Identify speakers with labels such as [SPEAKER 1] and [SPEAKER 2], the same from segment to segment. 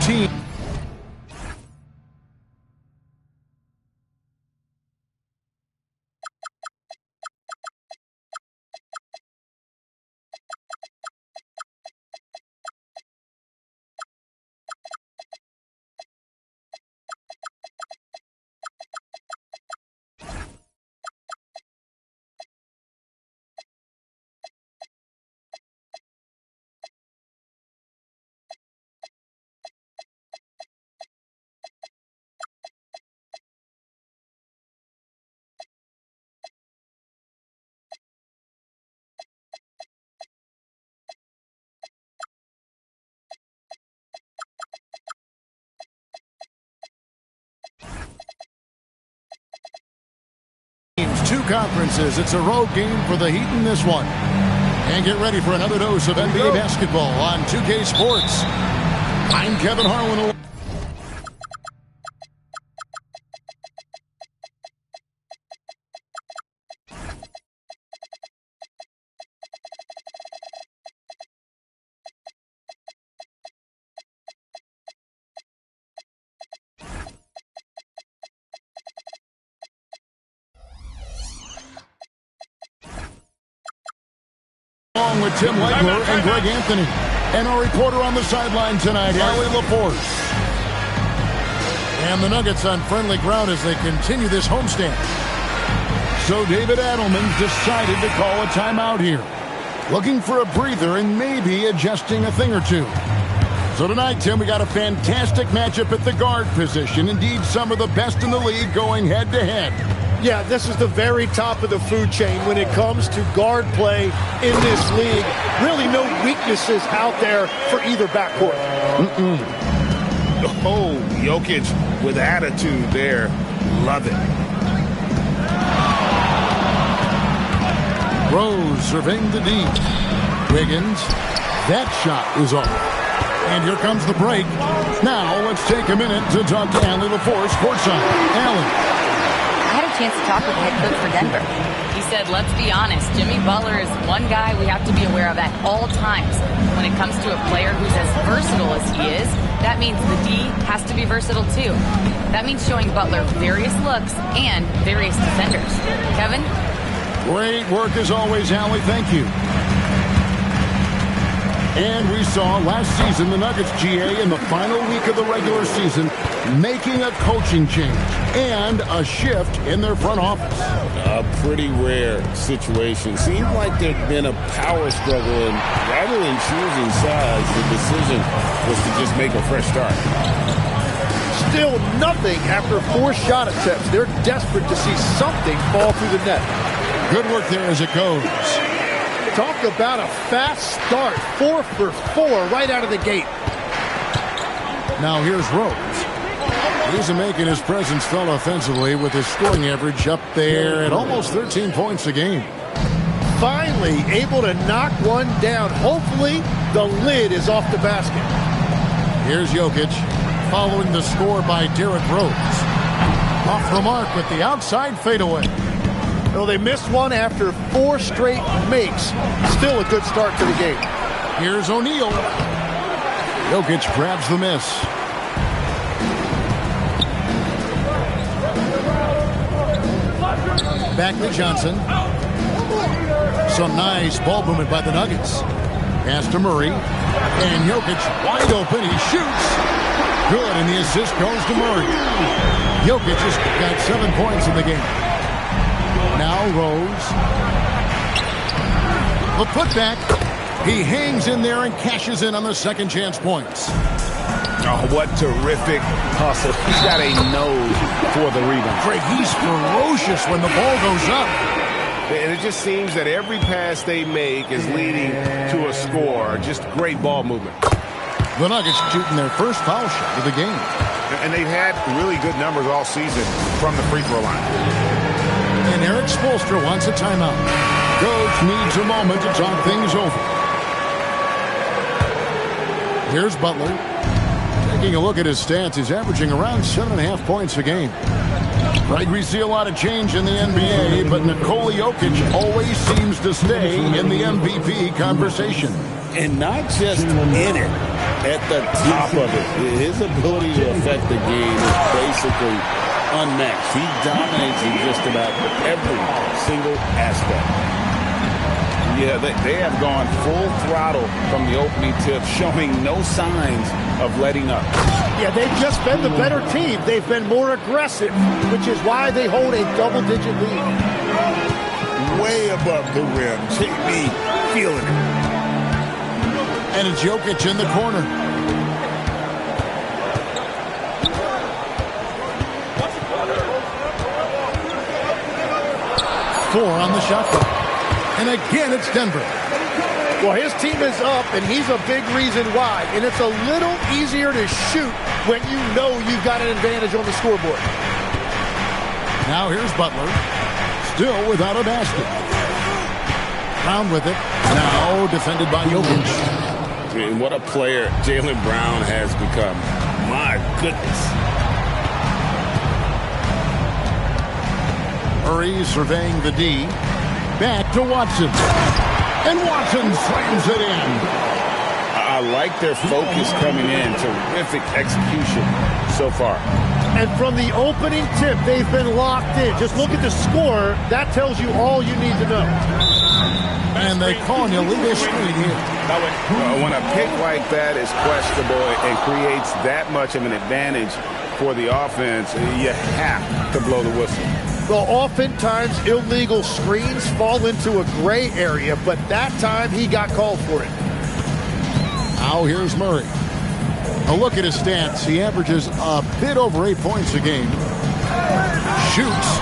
[SPEAKER 1] team. Two conferences. It's a road game for the Heat in this one. And get ready for another dose of NBA basketball on 2K Sports. I'm Kevin Harlan. Along with Tim Legler and Greg Anthony. And our reporter on the sideline tonight, Allie LaForce. And the Nuggets on friendly ground as they continue this homestand. So David Adelman's decided to call a timeout here. Looking for a breather and maybe adjusting a thing or two. So tonight, Tim, we got a fantastic matchup at the guard position. Indeed, some of the best in the league going head-to-head.
[SPEAKER 2] Yeah, this is the very top of the food chain when it comes to guard play in this league. Really no weaknesses out there for either backcourt.
[SPEAKER 3] Oh, Jokic with attitude there. Love it.
[SPEAKER 1] Rose surveying the D. Wiggins. That shot is off. And here comes the break. Now let's take a minute to talk to Allie LaForce courtside. Allie.
[SPEAKER 4] Chance to talk with the head coach for Denver. He said, let's be honest, Jimmy Butler is one guy we have to be aware of at all times. When it comes to a player who's as versatile as he is, that means the D has to be versatile too. That means showing Butler various looks and various defenders. Kevin?
[SPEAKER 1] Great work as always, Allie. Thank you. And we saw last season the Nuggets GA in the final week of the regular season making a coaching change and a shift in their front office.
[SPEAKER 3] A pretty rare situation. Seemed like there'd been a power struggle, and rather than choosing sides, the decision was to just make a fresh start.
[SPEAKER 2] Still nothing after 4 shot attempts. They're desperate to see something fall through the net.
[SPEAKER 1] Good work there as it goes.
[SPEAKER 2] Talk about a fast start. 4 for 4 right out of the gate.
[SPEAKER 1] Now here's Rose. He's making his presence felt offensively with his scoring average up there at almost 13 points a game.
[SPEAKER 2] Finally able to knock one down. Hopefully the lid is off the basket.
[SPEAKER 1] Here's Jokic following the score by Derrick Rose. Off the mark with the outside fadeaway.
[SPEAKER 2] Well, they missed one after 4 straight makes. Still a good start to the game.
[SPEAKER 1] Here's O'Neal. Jokic grabs the miss. Back to Johnson. Some nice ball movement by the Nuggets. Pass to Murray. And Jokic wide open. He shoots. Good, and the assist goes to Murray. Jokic has got 7 points in the game. Now Rose. The putback. He hangs in there and cashes in on the second chance points.
[SPEAKER 3] Oh, what terrific hustle. He's got a nose for the rebound.
[SPEAKER 1] Craig, he's ferocious when the ball goes up.
[SPEAKER 3] And it just seems that every pass they make is leading to a score. Just great ball movement.
[SPEAKER 1] The Nuggets shooting their first foul shot of the game.
[SPEAKER 3] And they've had really good numbers all season from the free throw line.
[SPEAKER 1] And Eric Spoelstra wants a timeout. Coach needs a moment to talk things over. Here's Butler. Taking a look at his stats, he's averaging around 7.5 points a game. Right, we see a lot of change in the NBA, but Nikola Jokic always seems to stay in the MVP conversation.
[SPEAKER 3] And not just in it. at the top of it. His ability to affect the game is basically unmatched. He dominates in just about every single aspect. Yeah, they have gone full throttle from the opening tip, showing no signs of letting up.
[SPEAKER 2] Yeah, they've just been the better team. They've been more aggressive, which is why they hold a double-digit lead.
[SPEAKER 5] Way above the rim. JB feeling it.
[SPEAKER 1] And it's Jokic in the corner. Four on the shot clock. And again, it's Denver.
[SPEAKER 2] Well, his team is up, and he's a big reason why. And it's a little easier to shoot when you know you've got an advantage on the scoreboard.
[SPEAKER 1] Now here's Butler. Still without a basket. Brown with it. Now defended by Jokic.
[SPEAKER 3] And what a player Jaylen Brown has become. My goodness.
[SPEAKER 1] Murray surveying the D. Back to Watson. And Watson slams it in.
[SPEAKER 3] I like their focus coming in. Terrific execution so far.
[SPEAKER 2] And from the opening tip, they've been locked in. Just look at the score. That tells you all you need to know.
[SPEAKER 1] And they call an illegal screen here.
[SPEAKER 3] When a pick like that is questionable and creates that much of an advantage for the offense, you have to blow the whistle.
[SPEAKER 2] Well, oftentimes illegal screens fall into a gray area, but that time he got called for it.
[SPEAKER 1] Now here's Murray. A look at his stats. He averages a bit over 8 points a game. Shoots.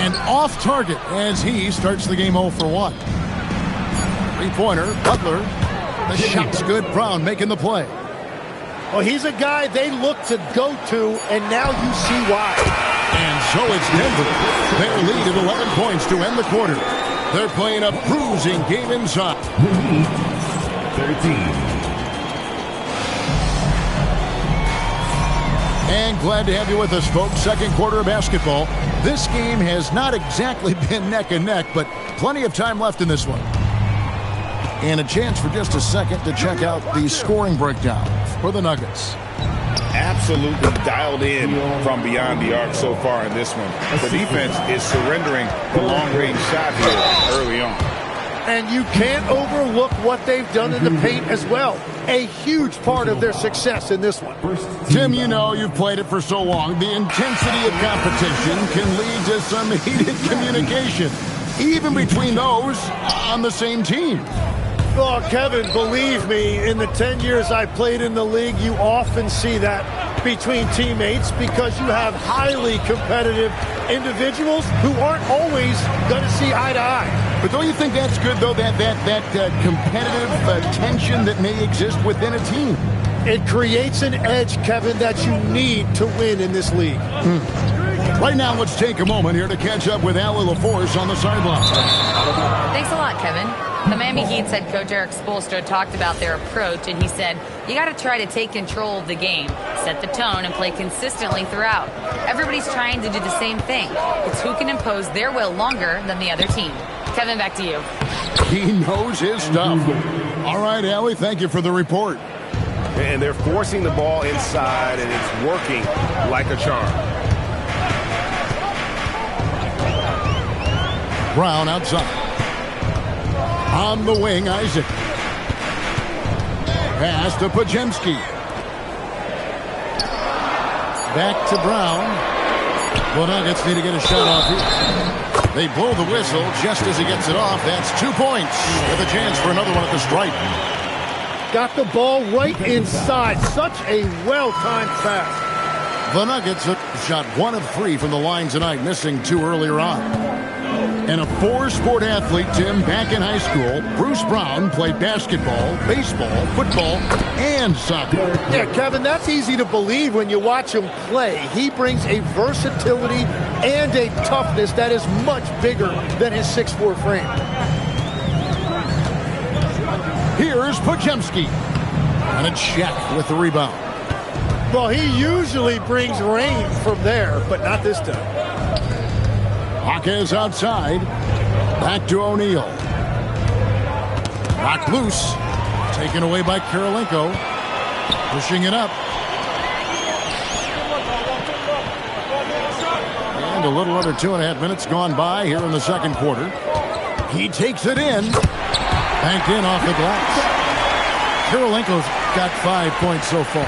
[SPEAKER 1] And off target as he starts the game 0 for 1. Three-pointer, Butler. The shot's good. Brown making the play.
[SPEAKER 2] Well, he's a guy they look to go to, and now you see why.
[SPEAKER 1] And so it's Denver. Their lead at 11 points to end the quarter. They're playing a bruising game inside.
[SPEAKER 5] 13.
[SPEAKER 1] And glad to have you with us, folks. Second quarter of basketball. This game has not exactly been neck and neck, but plenty of time left in this one. And a chance for just a second to check out the scoring breakdown for the Nuggets.
[SPEAKER 3] Absolutely dialed in from beyond the arc so far in this one. The defense is surrendering the long-range shot here early on.
[SPEAKER 2] And you can't overlook what they've done in the paint as well. A huge part of their success in this one.
[SPEAKER 1] Tim, you know you've played it for so long. The intensity of competition can lead to some heated communication, even between those on the same team.
[SPEAKER 2] Oh, Kevin, believe me, in the 10 years I played in the league, you often see that between teammates because you have highly competitive individuals who aren't always going to see eye to eye.
[SPEAKER 1] But don't you think that's good, though, that competitive tension that may exist within a team?
[SPEAKER 2] It creates an edge, Kevin, that you need to win in this league.
[SPEAKER 1] Right now, let's take a moment here to catch up with Allie LaForce on the sideline.
[SPEAKER 4] Thanks a lot, Kevin. The Miami Heat's head coach Eric Spoelstra talked about their approach, and he said, you got to try to take control of the game, set the tone, and play consistently throughout. Everybody's trying to do the same thing. It's who can impose their will longer than the other team. Kevin, back to you.
[SPEAKER 1] He knows his stuff. All right, Allie, thank you for the report.
[SPEAKER 3] And they're forcing the ball inside, and it's working like a charm.
[SPEAKER 1] Brown outside. On the wing, Isaac. Pass to Pajemski. Back to Brown. The Nuggets need to get a shot off here. They blow the whistle just as he gets it off. That's 2 points with a chance for another one at the stripe.
[SPEAKER 2] Got the ball right inside. Such a well-timed pass.
[SPEAKER 1] The Nuggets shot 1 of 3 from the line tonight, missing 2 earlier on. And a 4-sport athlete, Tim, back in high school, Bruce Brown played basketball, baseball, football, and soccer.
[SPEAKER 2] Yeah, Kevin, that's easy to believe when you watch him play. He brings a versatility and a toughness that is much bigger than his 6'4" frame.
[SPEAKER 1] Here's Pajemski. And it's Shaq with the rebound.
[SPEAKER 2] Well, he usually brings rain from there, but not this time.
[SPEAKER 1] Hawkins outside. Back to O'Neal. Rock loose. Taken away by Karolinko. Pushing it up. And a little under 2.5 minutes gone by here in the second quarter. He takes it in. Banked in off the glass. Karolinko's got 5 points so far.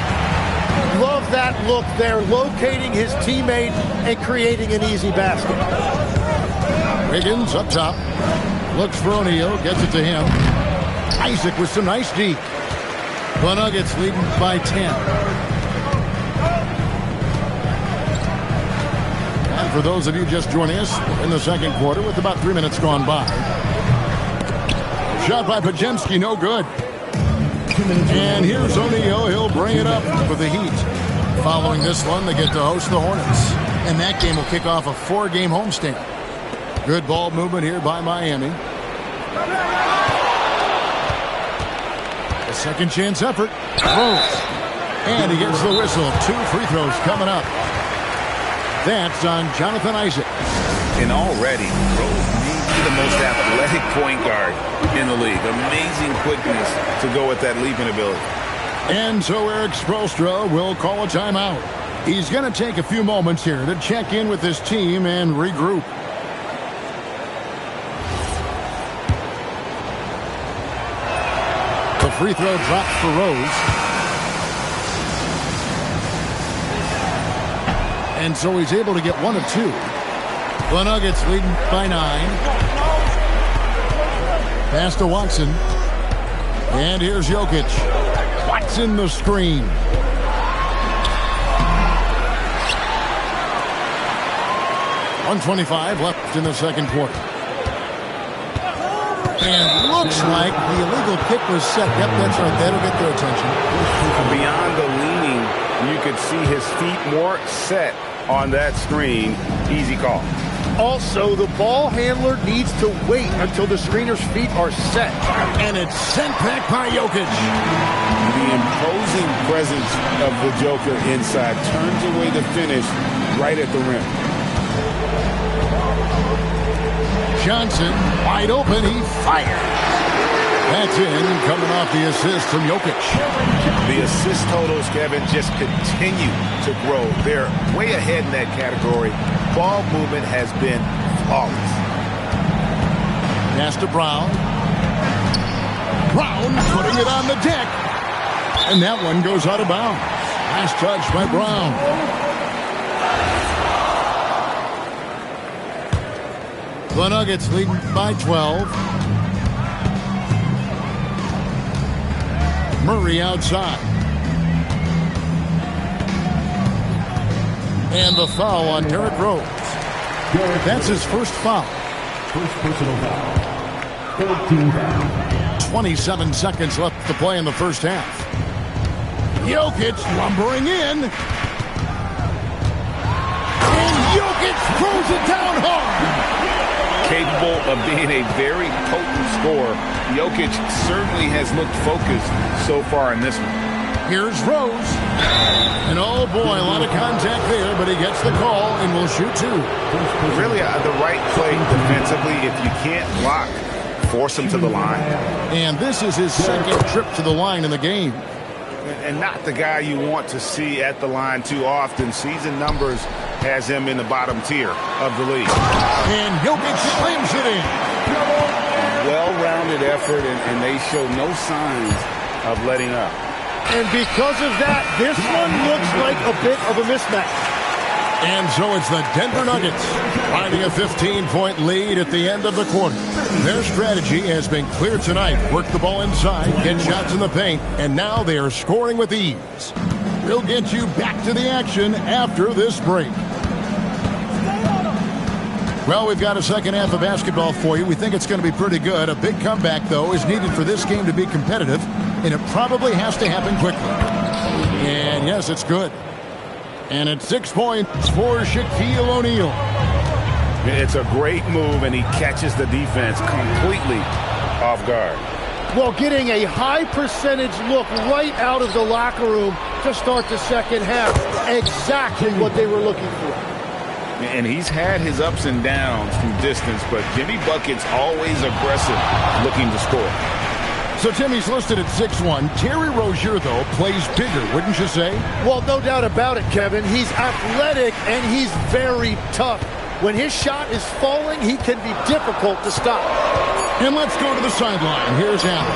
[SPEAKER 2] Love that look there, locating his teammate and creating an easy basket.
[SPEAKER 1] Wiggins up top. Looks for O'Neal. Gets it to him. Isaac with some nice D. The Nuggets leading by 10. And for those of you just joining us in the second quarter with about 3 minutes gone by. Shot by Podziemski, no good. And here's O'Neal. He'll bring it up for the Heat. Following this one, they get to host the Hornets. And that game will kick off a 4-game homestand. Good ball movement here by Miami. A second chance effort. Rose. And he gets the whistle. 2 free throws coming up. That's on Jonathan Isaac.
[SPEAKER 6] And already, Rose may be the most athletic point guard in the league. Amazing quickness to go with that leaping ability.
[SPEAKER 1] And so Eric Spoelstra will call a timeout. He's going to take a few moments here to check in with his team and regroup. The free throw drops for Rose. And so he's able to get 1 of 2. The Nuggets leading by 9. Pass to Watson. And here's Jokic. Watson the screen. .125 left in the second quarter. And looks like the illegal kick was set. Yep, that's right. That'll get their attention.
[SPEAKER 6] Beyond the leaning, you could see his feet more set on that screen. Easy call.
[SPEAKER 2] Also, the ball handler needs to wait until the screener's feet are set.
[SPEAKER 1] And it's sent back by Jokic.
[SPEAKER 3] The imposing presence of the Joker inside turns away the finish right at the rim.
[SPEAKER 1] Johnson, wide open, he fires. That's in, coming off the assist from Jokic.
[SPEAKER 6] The assist totals, Kevin, just continue to grow. They're way ahead in that category. Ball movement has been flawless.
[SPEAKER 1] Pass to Brown. Brown putting it on the deck. And that one goes out of bounds. Last touch by Brown. The Nuggets leading by 12. Murray outside. And the foul on Derrick Rose. That's his first foul.
[SPEAKER 7] First personal foul. 13 foul.
[SPEAKER 1] 27 seconds left to play in the first half. Jokic lumbering in. And Jokic throws it down hard.
[SPEAKER 6] Capable of being a very potent scorer, Jokic certainly has looked focused so far in this one.
[SPEAKER 1] Here's Rose. And oh boy, a lot of contact there, but he gets the call and will shoot 2.
[SPEAKER 6] Really the right play defensively. If you can't block, force him to the line.
[SPEAKER 1] And this is his second trip to the line in the game.
[SPEAKER 6] And not the guy you want to see at the line too often. Season numbers has him in the bottom tier of the league.
[SPEAKER 1] And Jokic slams it in.
[SPEAKER 3] Well-rounded effort, and they show no signs of letting up.
[SPEAKER 2] And because of that, this one looks like a bit of a mismatch.
[SPEAKER 1] And so it's the Denver Nuggets finding a 15-point lead at the end of the quarter. Their strategy has been clear tonight. Work the ball inside, get shots in the paint, and now they are scoring with ease. We'll get you back to the action after this break. Well, we've got a second half of basketball for you. We think it's going to be pretty good. A big comeback, though, is needed for this game to be competitive, and it probably has to happen quickly. And yes, it's good. And it's 6 points for Shaquille O'Neal.
[SPEAKER 6] It's a great move, and he catches the defense completely off guard.
[SPEAKER 2] Well, getting a high percentage look right out of the locker room to start the second half. Exactly what they were looking for.
[SPEAKER 6] And he's had his ups and downs from distance, but Jimmy Bucket's always aggressive looking to score.
[SPEAKER 1] So Timmy's listed at 6'1". Terry Rozier, though, plays bigger, wouldn't you say?
[SPEAKER 2] Well, no doubt about it, Kevin. He's athletic and he's very tough. When his shot is falling, he can be difficult to stop.
[SPEAKER 1] And let's go to the sideline. Here's Allen.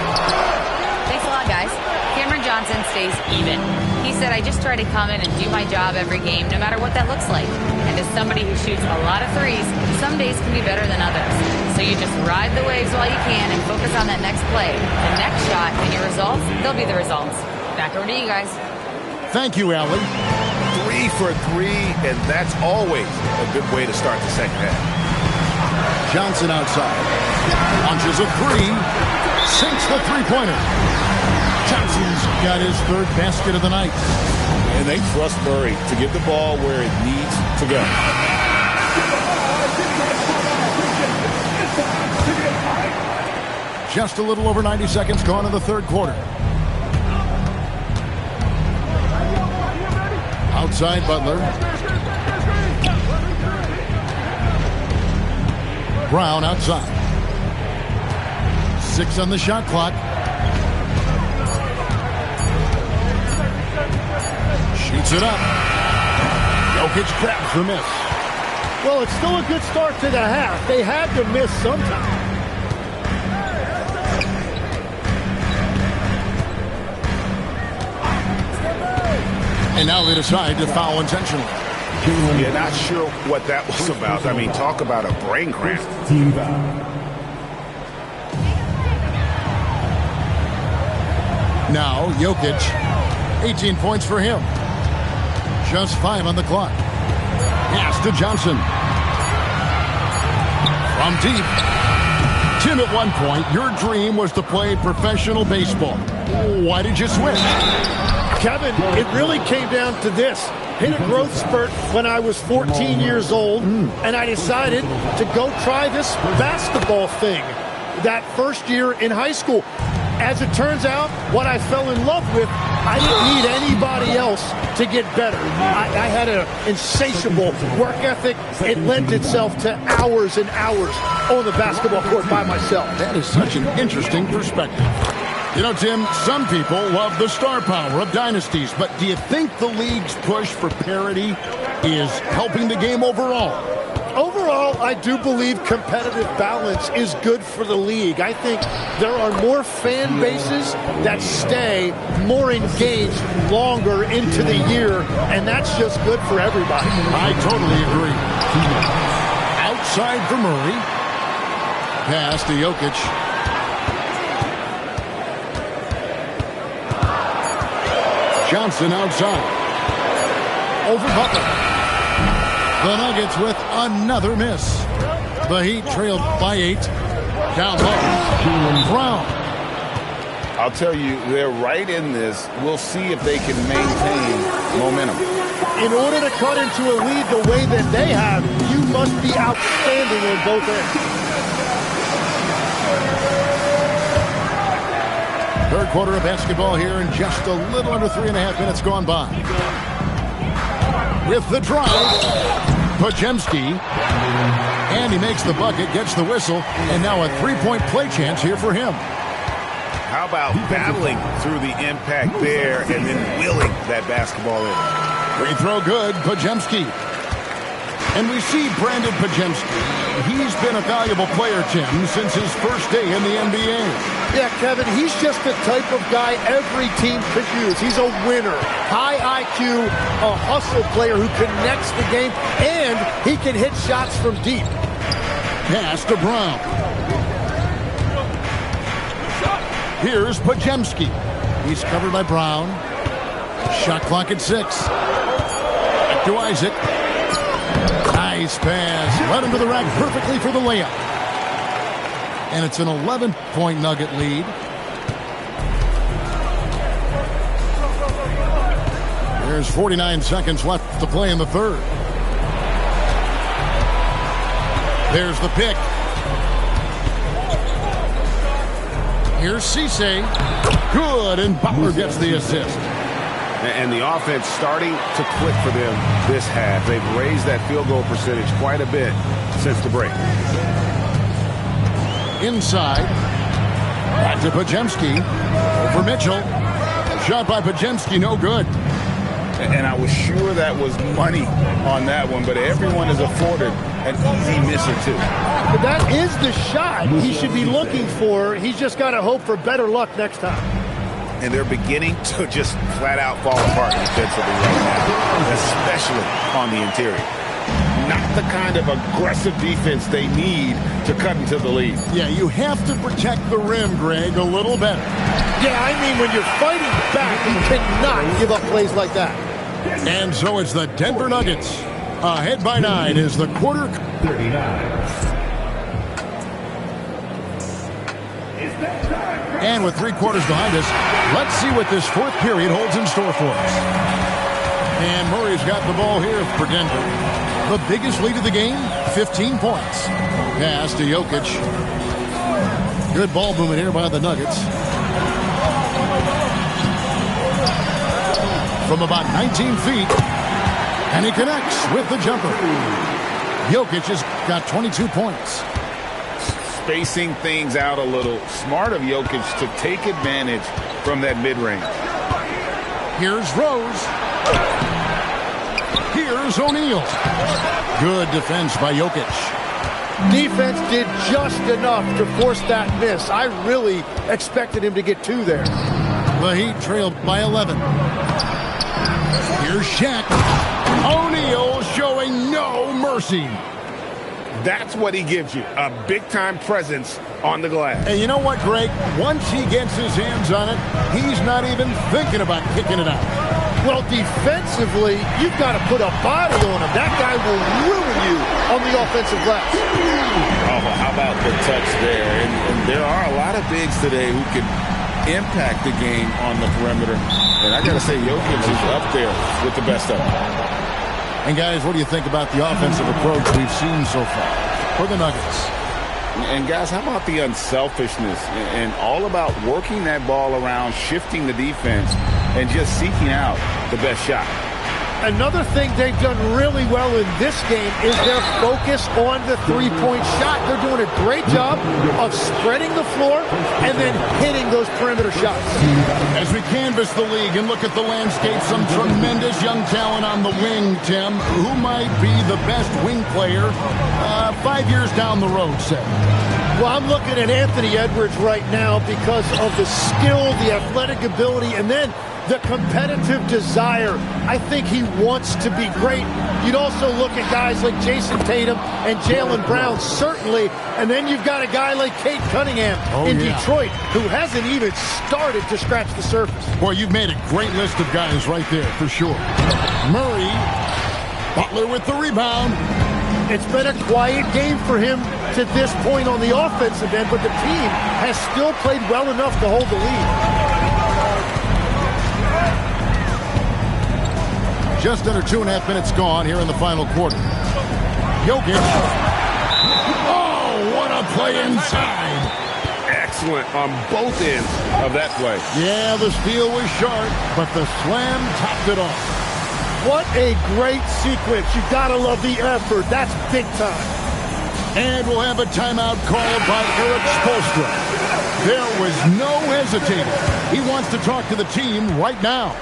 [SPEAKER 4] Thanks a lot, guys. Cameron Johnson stays even. He said, I just try to come in and do my job every game, no matter what that looks like. And as somebody who shoots a lot of threes, some days can be better than others. So you just ride the waves while you can and focus on that next play. The next shot and your results, they'll be the results. Back over to you guys.
[SPEAKER 1] Thank you, Allie.
[SPEAKER 6] 3 for 3, and that's always a good way to start the second half.
[SPEAKER 1] Johnson outside. Launches a three. Sinks the three-pointer. Johnson's got his third basket of the night.
[SPEAKER 3] And they trust Murray to get the ball where it needs to go.
[SPEAKER 1] Just a little over 90 seconds gone in the third quarter. Outside Butler. Brown outside. 6 on the shot clock. Shoots it up. Jokic grabs the miss.
[SPEAKER 2] Well, it's still a good start to the half. They had to miss sometime.
[SPEAKER 1] And now they decide to foul intentionally.
[SPEAKER 6] Yeah, not sure what that was about. I mean, talk about a brain cramp.
[SPEAKER 7] Team foul.
[SPEAKER 1] Now, Jokic, 18 points for him. Just 5 on the clock. Pass to Johnson. From deep. Tim, at one point, your dream was to play professional baseball. Why did you switch?
[SPEAKER 2] Kevin, it really came down to this. Hit a growth spurt when I was 14 years old, and I decided to go try this basketball thing that first year in high school. As it turns out, what I fell in love with, I didn't need anybody else to get better. I had an insatiable work ethic. It lent itself to hours and hours on the basketball court by myself.
[SPEAKER 1] That is such an interesting perspective. You know, Tim, some people love the star power of dynasties, but do you think the league's push for parity is helping the game overall?
[SPEAKER 2] Overall, I do believe competitive balance is good for the league. I think there are more fan bases that stay more engaged longer into the year, and that's just good for everybody.
[SPEAKER 1] I totally agree. Outside for Murray. Pass to Jokic. Johnson outside. Over Butler. The Nuggets with another miss. The Heat trailed by 8. Down low. Brown.
[SPEAKER 3] I'll tell you, they're right in this. We'll see if they can maintain momentum.
[SPEAKER 2] In order to cut into a lead the way that they have, you must be outstanding on both ends.
[SPEAKER 1] Third quarter of basketball here, and just a little under 3.5 minutes gone by. With the drive, Podziemski, and he makes the bucket, gets the whistle, and now a three-point play chance here for him.
[SPEAKER 6] How about battling through the impact there and then willing that basketball in?
[SPEAKER 1] Free throw good, Podziemski. And we see Brandon Podziemski. He's been a valuable player, Tim, since his first day in the NBA.
[SPEAKER 2] Yeah, Kevin, he's just the type of guy every team could use. He's a winner, high IQ, a hustle player who connects the game, and he can hit shots from deep.
[SPEAKER 1] Pass to Brown. Here's Podziemski. He's covered by Brown. Shot clock at 6. Back to Isaac. Nice pass. Right into the rack perfectly for the layup. And it's an 11-point Nugget lead. There's 49 seconds left to play in the third. There's the pick. Here's Cisse. Good, and Butler gets the assist.
[SPEAKER 6] And the offense starting to click for them this half. They've raised that field goal percentage quite a bit since the break.
[SPEAKER 1] Inside. Back to Pajemski. Over Mitchell. Shot by Pajemski, no good.
[SPEAKER 3] And I was sure that was money on that one, but everyone is afforded an easy miss or two.
[SPEAKER 2] But that is the shot he should be looking for. He's just got to hope for better luck next time.
[SPEAKER 6] And they're beginning to just flat out fall apart defensively right now, especially on the interior. Not the kind of aggressive defense they need to cut into the lead.
[SPEAKER 1] Yeah, you have to protect the rim, Greg, a little better.
[SPEAKER 2] Yeah, I mean, when you're fighting back, you cannot give up plays like that.
[SPEAKER 1] And so it's the Denver Nuggets. Ahead by 9 is the quarter.
[SPEAKER 7] 39.
[SPEAKER 1] And with 3 quarters behind us, let's see what this fourth period holds in store for us. And Murray's got the ball here for Denver. The biggest lead of the game, 15 points. Pass to Jokic. Good ball movement here by the Nuggets. From about 19 feet. And he connects with the jumper. Jokic has got 22 points.
[SPEAKER 6] Spacing things out a little. Smart of Jokic to take advantage from that mid-range.
[SPEAKER 1] Here's Rose. Here's O'Neal. Good defense by Jokic.
[SPEAKER 2] Defense did just enough to force that miss. I really expected him to get 2 there.
[SPEAKER 1] The Heat trailed by 11. Here's Shaq. O'Neal showing no mercy.
[SPEAKER 6] That's what he gives you, a big-time presence on the glass.
[SPEAKER 1] And you know what, Greg? Once he gets his hands on it, he's not even thinking about kicking it out.
[SPEAKER 2] Well, defensively, you've got to put a body on him. That guy will ruin you on the offensive glass.
[SPEAKER 3] Oh, how about the touch there? And there are a lot of bigs today who can impact the game on the perimeter. And I got to say, Jokic is up there with the best of them.
[SPEAKER 1] And, guys, what do you think about the offensive approach we've seen so far for the Nuggets?
[SPEAKER 3] And, guys, how about the unselfishness and all about working that ball around, shifting the defense, and just seeking out the best shot?
[SPEAKER 2] Another thing they've done really well in this game is their focus on the three-point shot. They're doing a great job of spreading the floor and then hitting those perimeter shots.
[SPEAKER 1] As we canvass the league and look at the landscape, some tremendous young talent on the wing, Tim. Who might be the best wing player 5 years down the road, say?
[SPEAKER 2] Well, I'm looking at Anthony Edwards right now because of the skill, the athletic ability, and then the competitive desire. I think he wants to be great. You'd also look at guys like Jason Tatum and Jaylen Brown, certainly. And then you've got a guy like Cade Cunningham in Detroit, who hasn't even started to scratch the surface.
[SPEAKER 1] Boy, you've made a great list of guys right there, for sure. Murray, Butler with the rebound.
[SPEAKER 2] It's been a quiet game for him to this point on the offensive end, but the team has still played well enough to hold the lead.
[SPEAKER 1] Just under 2.5 minutes gone here in the final quarter. Jokic. Oh, what a play inside.
[SPEAKER 6] Excellent on both ends of that play.
[SPEAKER 1] Yeah, the steal was sharp, but the slam topped it off.
[SPEAKER 2] What a great sequence. You gotta love the effort. That's big time.
[SPEAKER 1] And we'll have a timeout called by Eric Spoelstra. There was no hesitating. He wants to talk to the team right now.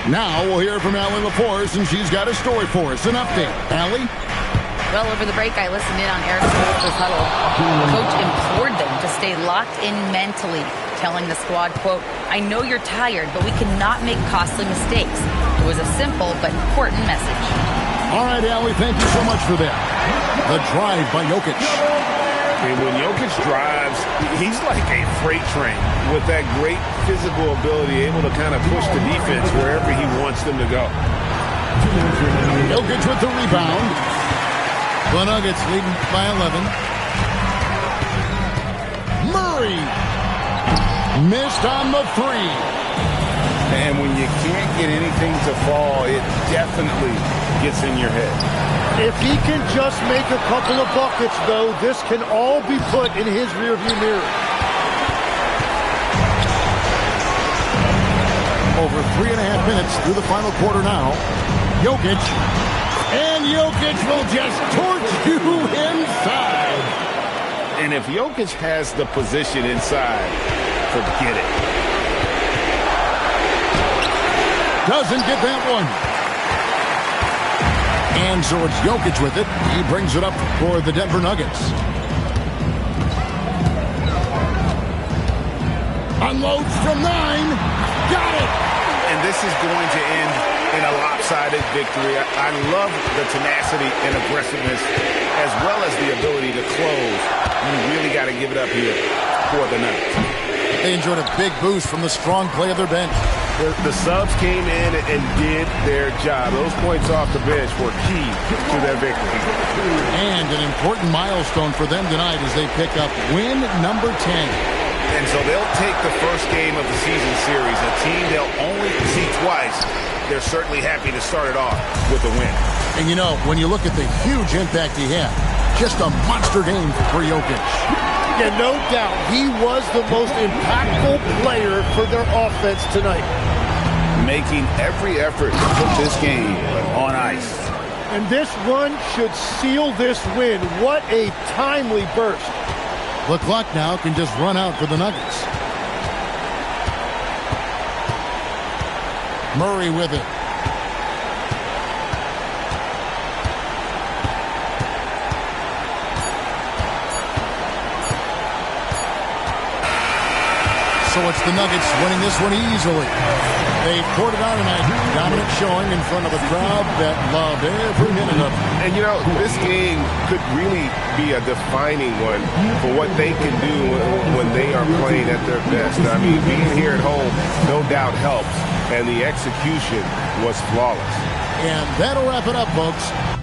[SPEAKER 1] Now we'll hear from Allie LaForce, and she's got a story for us. An update. Allie?
[SPEAKER 4] Well, over the break, I listened in on Eric Spoelstra's huddle. The coach implored them to stay locked in mentally, telling the squad, quote, "I know you're tired, but we cannot make costly mistakes." It was a simple but important message.
[SPEAKER 1] All right, Allie, thank you so much for that. The drive by Jokic.
[SPEAKER 6] And when Jokic drives, he's like a freight train with that great physical ability, able to kind of push the defense wherever he wants them to go.
[SPEAKER 1] Jokic with the rebound. The Nuggets leading by 11. Murray missed on the 3.
[SPEAKER 3] And when you can't get anything to fall, it definitely gets in your head.
[SPEAKER 2] If he can just make a couple of buckets, though, this can all be put in his rearview mirror.
[SPEAKER 1] Over 3.5 minutes through the final quarter now. Jokic. And Jokic will just torch you inside.
[SPEAKER 6] And if Jokic has the position inside, forget it.
[SPEAKER 1] Doesn't get that one. And so it's Jokic with it. He brings it up for the Denver Nuggets. Unloads from 9. Got it.
[SPEAKER 6] And this is going to end in a lopsided victory. I love the tenacity and aggressiveness as well as the ability to close. You really got to give it up here for the Nuggets.
[SPEAKER 1] They enjoyed a big boost from the strong play of their bench.
[SPEAKER 6] The subs came in and did their job. Those points off the bench were key to their victory.
[SPEAKER 1] And an important milestone for them tonight as they pick up win number 10.
[SPEAKER 6] And so they'll take the first game of the season series, a team they'll only see twice. They're certainly happy to start it off with a win.
[SPEAKER 1] And you know, when you look at the huge impact he had, just a monster game for Jokic.
[SPEAKER 2] Yeah, no doubt. He was the most impactful player for their offense tonight.
[SPEAKER 6] Making every effort to put this game on ice.
[SPEAKER 2] And this run should seal this win. What a timely burst.
[SPEAKER 1] The clock now can just run out for the Nuggets. Murray with it. So it's the Nuggets winning this one easily. They poured it on tonight. Dominant showing in front of a crowd that loved every minute of it.
[SPEAKER 6] And, you know, this game could really be a defining one for what they can do when they are playing at their best. I mean, being here at home no doubt helps, and the execution was flawless.
[SPEAKER 1] And that'll wrap it up, folks.